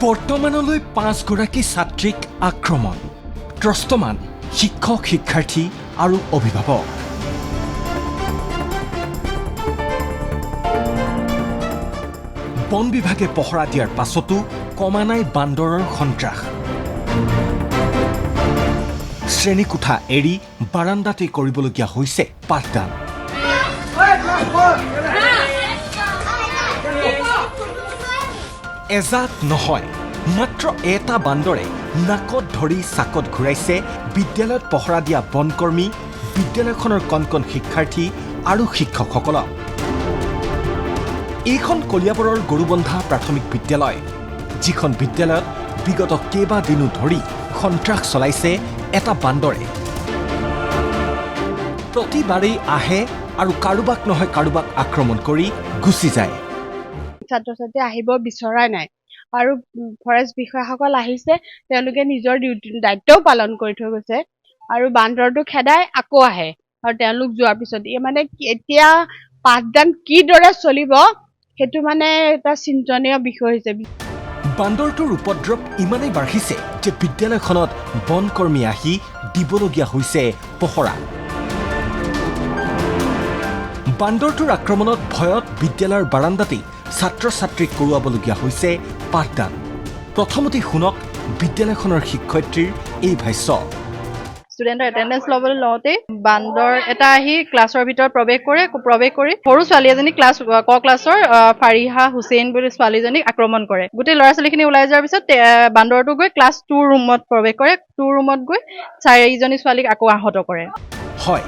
বৰ্তমানলৈ 5 গৰাকী ছাত্ৰীক আক্ৰমণ ত্ৰস্তমান শিক্ষক শিক্ষাৰ্থী আৰু অভিভাৱক বন বিভাগে পহৰা দিয়াৰ পাছতো কমা নাই বান্দৰৰ সন্ত্ৰাস শ্ৰেণীকোঠা এৰি বাৰাণ্ডাতে কৰিবলগীয়া হৈছে পাঠদান এজাক নহয় মাত্ৰ এটা বান্দৰে নাকত ধৰি চাকত ঘূৰাইছে বিদ্যালয়ত পহৰা দিয়া বনকৰ্মী বিদ্যালয়খনৰ কণ শিক্ষাৰ্থী আৰু শিক্ষকসকলক এইখন কলিয়াবৰৰ গৰুবন্ধা প্ৰাথমিক বিদ্যালয় যিখন বিদ্যালয়ত বিগত কেইবাদিনো ধৰি সন্ত্ৰাস চলাইছে এটা বান্দৰে প্ৰতিবাৰেই আহে আৰু কাৰোবাক নহয় কাৰোবাক আক্ৰমণ কৰি গুচি যায় ছাত্ৰ ছাত্ৰী আহিব বিচৰাই নাই আৰু ফৰেষ্ট বিষয়াসকল আহিছে তেওঁলোকে নিজৰ দায়িত্বও পালন কৰি থৈ গৈছে আৰু বান্দৰটো খেদাই আকৌ আহে আৰু তেওঁলোক যোৱাৰ পিছত মানে এতিয়া পাঠদান কিদৰে চলিব সেইটো মানে এটা চিন্তনীয় বিষয় হৈছে বান্দৰটোৰ উপদ্ৰৱ ইমানেই বাঢ়িছে যে বিদ্যালয়খনত বনকৰ্মী আহি দিবলগীয়া হৈছে পহৰা বান্দৰটোৰ আক্ৰমণত ভয়ত বিদ্যালয়ৰ বাৰাণ্ডাতেই ছাত্ৰ ছাত্ৰীক কৰোৱাবলগীয়া হৈছে পাঠদান প্ৰথমতে শুনক বিদ্যালয়খনৰ শিক্ষয়িত্ৰীৰ এই ভাষ্য ষ্টুডেণ্টৰ এটেণ্ডেঞ্চ ল'বলৈ লওঁতে বান্দৰ এটা আহি ক্লাছৰ ভিতৰত প্ৰৱেশ কৰি সৰু ছোৱালী এজনী ক ক্লাছৰ ফাৰিহা হুছেইন বুলি ছোৱালীজনীক আক্ৰমণ কৰে গোটেই ল'ৰা ছোৱালীখিনি ওলাই যোৱাৰ পিছত বান্দৰটো গৈ ক্লাছ 2 ৰুমত প্ৰৱেশ কৰে 2 ৰুমত গৈ 4জনী ছোৱালীক আকৌ আহত কৰে হয়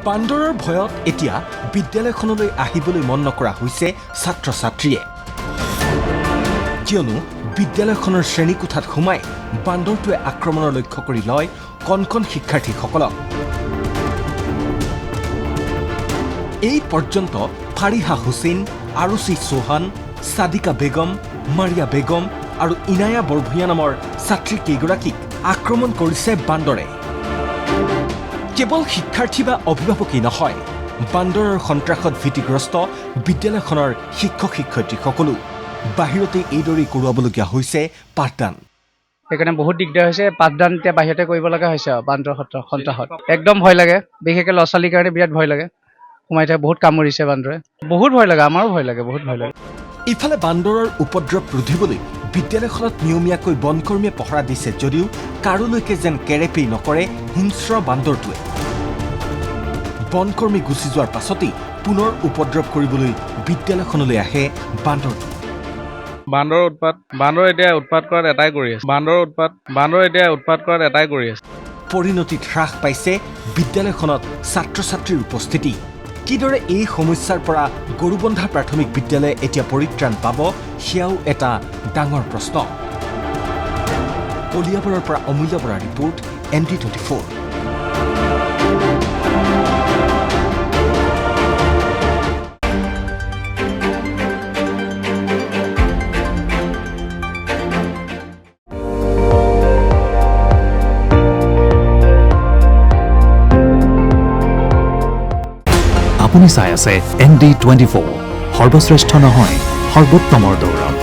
বান্দৰৰ ভয়ত এতিয়া বিদ্যালয়খনলৈ আহিবলৈ মন নকৰা হৈছে ছাত্ৰ ছাত্ৰীয়ে কিয়নো বিদ্যালয়খনৰ শ্ৰেণীকোঠাত সোমাই বান্দৰটোৱে আক্ৰমণৰ লক্ষ্য কৰি লয় কণ শিক্ষাৰ্থীসকলক এই পৰ্যন্ত ফাৰিহা হুছেইন আৰুচি চৌহান সাদিকা বেগম মাৰিয়া বেগম আৰু ইনায়া বৰভূঞা নামৰ ছাত্ৰী কেইগৰাকীক আক্ৰমণ কৰিছে বান্দৰে কেৱল শিক্ষাৰ্থী বা অভিভাৱকেই নহয় বান্দৰৰ সন্ত্ৰাসত ভীতিগ্ৰস্ত বিদ্যালয়খনৰ শিক্ষক শিক্ষয়িত্ৰীসকলো বাহিৰতে এইদৰেই কৰোৱাবলগীয়া হৈছে পাঠদান সেইকাৰণে বহুত দিগদাৰ হৈছে পাঠদান এতিয়া বাহিৰতে কৰিব লগা হৈছে বান্দৰ সন্ত্ৰাসত একদম ভয় লাগে বিশেষকৈ ল'ৰা ছোৱালীৰ কাৰণে বিৰাট ভয় লাগে সোমাই থাকে বহুত কামুৰিছে বান্দৰে বহুত ভয় লাগে আমাৰো ভয় লাগে বহুত ভয় লাগে ইফালে বান্দৰৰ উপদ্ৰৱ ৰোধিবলৈ বিদ্যালয়খনত নিয়মীয়াকৈ বনকৰ্মীয়ে পহৰা দিছে যদিও কাৰোলৈকে যেন কেৰেপেই নকৰে হিংস্ৰ বান্দৰটোৱে বনকৰ্মী গুচি যোৱাৰ পাছতেই পুনৰ উপদ্ৰৱ কৰিবলৈ বিদ্যালয়খনলৈ আহে বান্দৰটো বান্দৰ এতিয়া উৎপাত কৰাত এটাই কৰি আছে পৰিণতিত হ্ৰাস পাইছে বিদ্যালয়খনত ছাত্ৰ ছাত্ৰীৰ উপস্থিতি কিদৰে এই সমস্যাৰ পৰা গৰুবন্ধা প্ৰাথমিক বিদ্যালয়ে এতিয়া পৰিত্ৰাণ পাব সেয়াও এটা ডাঙৰ প্ৰশ্ন কলিয়াবৰৰ পৰা অমূল্য বৰাৰ ৰিপৰ্ট ND24 আপুনি চাই আছে ND24 সৰ্বশ্ৰেষ্ঠ নহয় সৰ্বোত্তমৰ দৌৰা